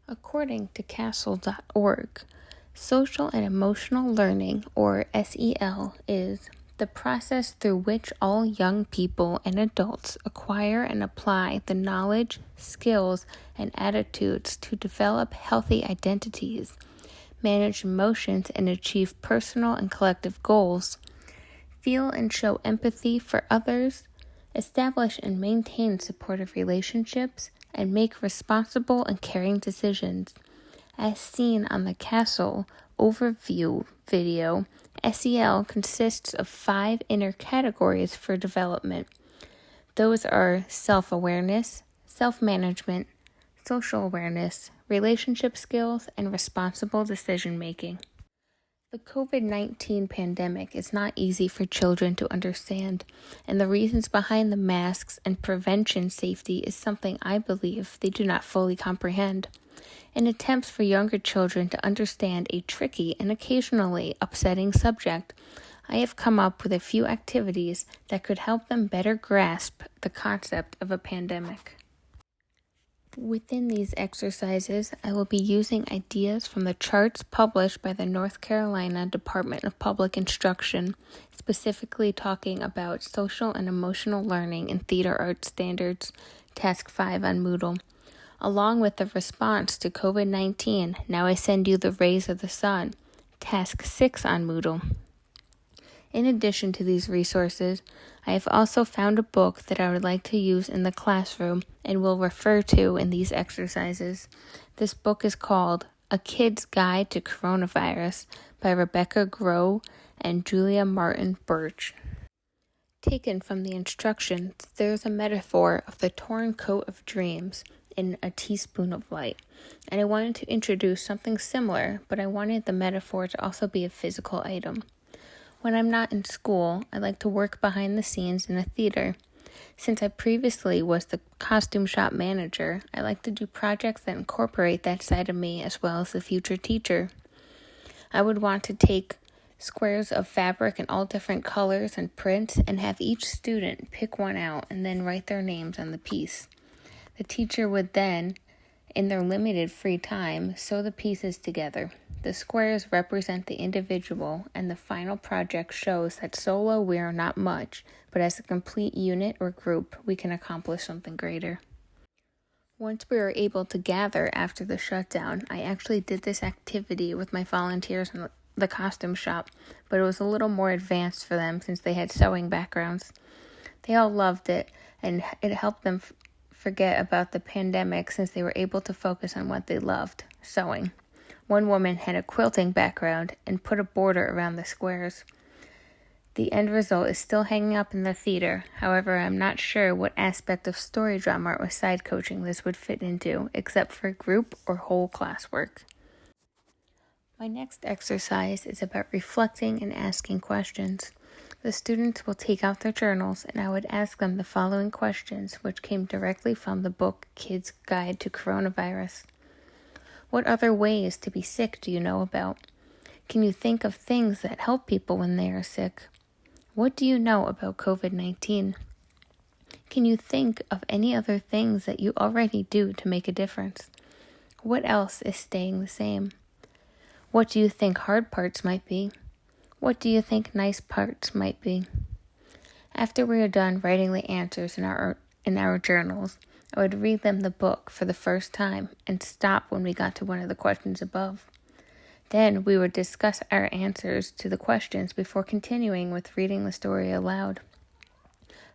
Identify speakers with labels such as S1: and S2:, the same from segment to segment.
S1: According to CASEL.org, social and emotional learning, or SEL, is the process through which all young people and adults acquire and apply the knowledge, skills, and attitudes to develop healthy identities, manage emotions, and achieve personal and collective goals, feel and show empathy for others, establish and maintain supportive relationships, and make responsible and caring decisions. As seen on the CASEL overview video, SEL consists of 5 inner categories for development. Those are self-awareness, self-management, social awareness, relationship skills, and responsible decision-making. The COVID-19 pandemic is not easy for children to understand, and the reasons behind the masks and prevention safety is something I believe they do not fully comprehend. In attempts for younger children to understand a tricky and occasionally upsetting subject, I have come up with a few activities that could help them better grasp the concept of a pandemic. Within these exercises, I will be using ideas from the charts published by the North Carolina Department of Public Instruction, specifically talking about social and emotional learning in theater arts standards, Task 5 on Moodle. Along with the response to COVID-19, Now I Send You the Rays of the Sun, Task 6 on Moodle. In addition to these resources, I have also found a book that I would like to use in the classroom and will refer to in these exercises. This book is called A Kid's Guide to Coronavirus by Rebecca Groh and Julia Martin Birch. Taken from the instructions, there is a metaphor of the torn coat of dreams in A Teaspoon of Light, and I wanted to introduce something similar, but I wanted the metaphor to also be a physical item. When I'm not in school, I like to work behind the scenes in a theater. Since I previously was the costume shop manager, I like to do projects that incorporate that side of me as well as the future teacher. I would want to take squares of fabric in all different colors and prints and have each student pick one out and then write their names on the piece. The teacher would then, in their limited free time, sew the pieces together. The squares represent the individual, and the final project shows that solo we are not much, but as a complete unit or group, we can accomplish something greater. Once we were able to gather after the shutdown, I actually did this activity with my volunteers in the costume shop, but it was a little more advanced for them since they had sewing backgrounds. They all loved it, and it helped them forget about the pandemic since they were able to focus on what they loved, sewing. One woman had a quilting background and put a border around the squares. The end result is still hanging up in the theater. However, I'm not sure what aspect of story drama or side coaching this would fit into, except for group or whole classwork. My next exercise is about reflecting and asking questions. The students will take out their journals, and I would ask them the following questions, which came directly from the book Kid's Guide to Coronavirus. What other ways to be sick do you know about? Can you think of things that help people when they are sick? What do you know about COVID-19? Can you think of any other things that you already do to make a difference? What else is staying the same? What do you think hard parts might be? What do you think nice parts might be? After we are done writing the answers in our journals, I would read them the book for the first time and stop when we got to one of the questions above. Then we would discuss our answers to the questions before continuing with reading the story aloud.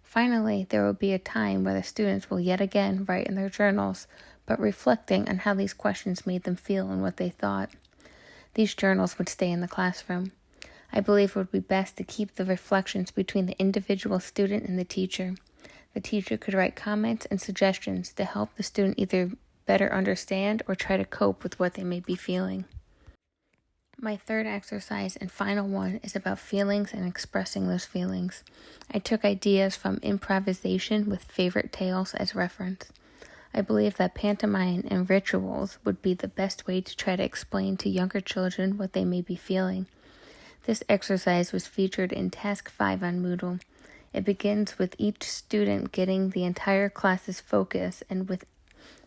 S1: Finally, there will be a time where the students will yet again write in their journals, but reflecting on how these questions made them feel and what they thought. These journals would stay in the classroom. I believe it would be best to keep the reflections between the individual student and the teacher. The teacher could write comments and suggestions to help the student either better understand or try to cope with what they may be feeling. My third exercise and final one is about feelings and expressing those feelings. I took ideas from improvisation with favorite tales as reference. I believe that pantomime and rituals would be the best way to try to explain to younger children what they may be feeling. This exercise was featured in Task 5 on Moodle. It begins with each student getting the entire class's focus and with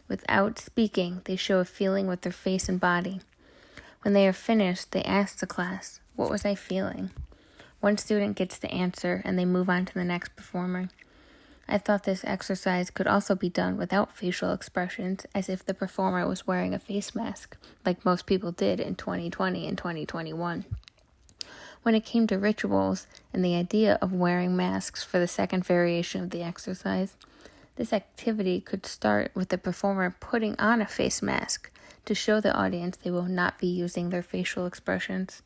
S1: Without speaking, they show a feeling with their face and body. When they are finished, they ask the class, "What was I feeling?" One student gets the answer, and they move on to the next performer. I thought this exercise could also be done without facial expressions, as if the performer was wearing a face mask, like most people did in 2020 and 2021. When it came to rituals and the idea of wearing masks for the second variation of the exercise, this activity could start with the performer putting on a face mask to show the audience they will not be using their facial expressions.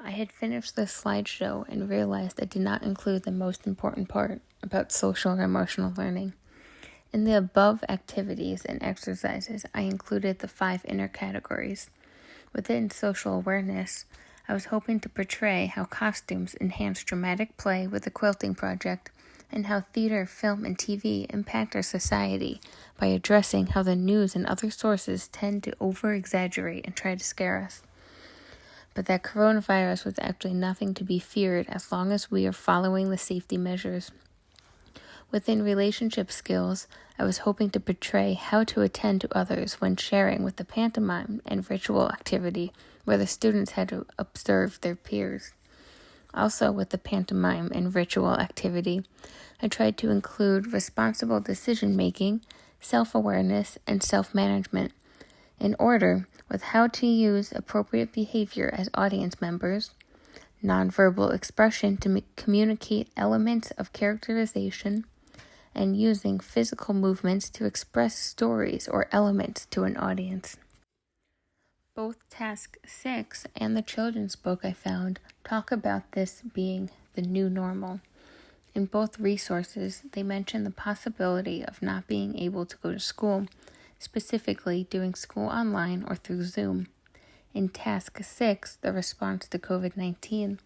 S1: I had finished the slideshow and realized I did not include the most important part about social and emotional learning. In the above activities and exercises, I included the 5 inner categories. Within social awareness, I was hoping to portray how costumes enhance dramatic play with the quilting project, and how theater, film, and TV impact our society by addressing how the news and other sources tend to over-exaggerate and try to scare us. But that coronavirus was actually nothing to be feared as long as we are following the safety measures. Within relationship skills, I was hoping to portray how to attend to others when sharing with the pantomime and ritual activity where the students had to observe their peers. Also, with the pantomime and ritual activity, I tried to include responsible decision-making, self-awareness, and self-management in order with how to use appropriate behavior as audience members, nonverbal expression to communicate elements of characterization, and using physical movements to express stories or elements to an audience. Both Task 6 and the children's book I found talk about this being the new normal. In both resources, they mention the possibility of not being able to go to school, specifically doing school online or through Zoom. In Task 6, the response to COVID-19,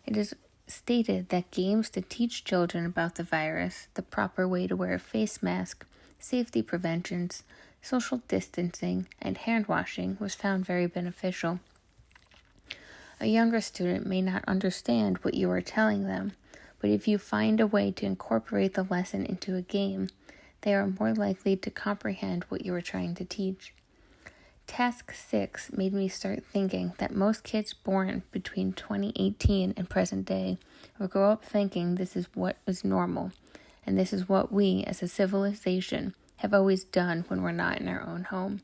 S1: it is stated that games to teach children about the virus, the proper way to wear a face mask, safety preventions, social distancing, and hand washing was found very beneficial. A younger student may not understand what you are telling them, but if you find a way to incorporate the lesson into a game, they are more likely to comprehend what you are trying to teach. Task 6 made me start thinking that most kids born between 2018 and present day will grow up thinking this is what is normal, and this is what we, as a civilization, have always done when we're not in our own home.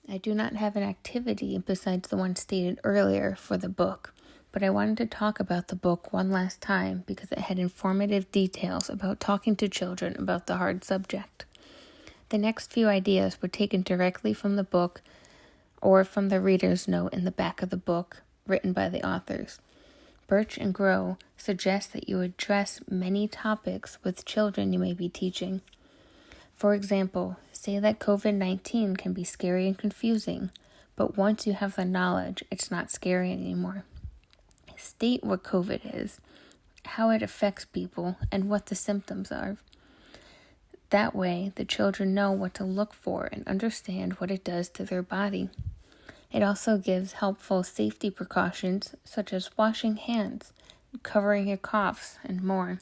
S1: I do not have an activity besides the one stated earlier for the book, but I wanted to talk about the book one last time because it had informative details about talking to children about the hard subject. The next few ideas were taken directly from the book or from the reader's note in the back of the book, written by the authors. Birch and Grow suggest that you address many topics with children you may be teaching. For example, say that COVID-19 can be scary and confusing, but once you have the knowledge, it's not scary anymore. State what COVID is, how it affects people, and what the symptoms are. That way, the children know what to look for and understand what it does to their body. It also gives helpful safety precautions such as washing hands, covering your coughs, and more.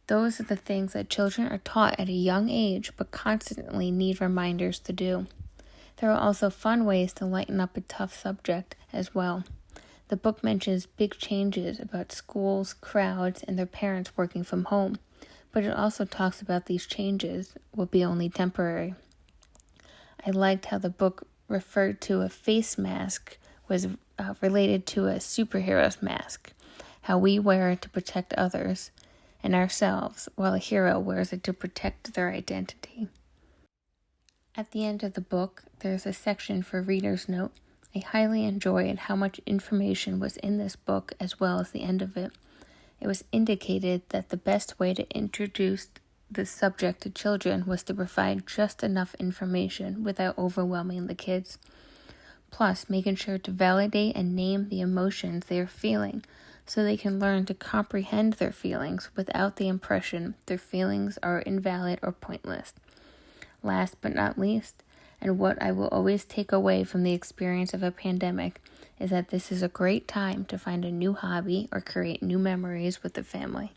S1: Those are the things that children are taught at a young age but constantly need reminders to do. There are also fun ways to lighten up a tough subject as well. The book mentions big changes about schools, crowds, and their parents working from home, but it also talks about these changes will be only temporary. I liked how the book referred to a face mask was related to a superhero's mask, how we wear it to protect others and ourselves, while a hero wears it to protect their identity. At the end of the book, there's a section for reader's note. I highly enjoyed how much information was in this book as well as the end of it. It was indicated that the best way to introduce the subject to children was to provide just enough information without overwhelming the kids. Plus, making sure to validate and name the emotions they are feeling so they can learn to comprehend their feelings without the impression their feelings are invalid or pointless. Last but not least, and what I will always take away from the experience of a pandemic, is that this is a great time to find a new hobby or create new memories with the family.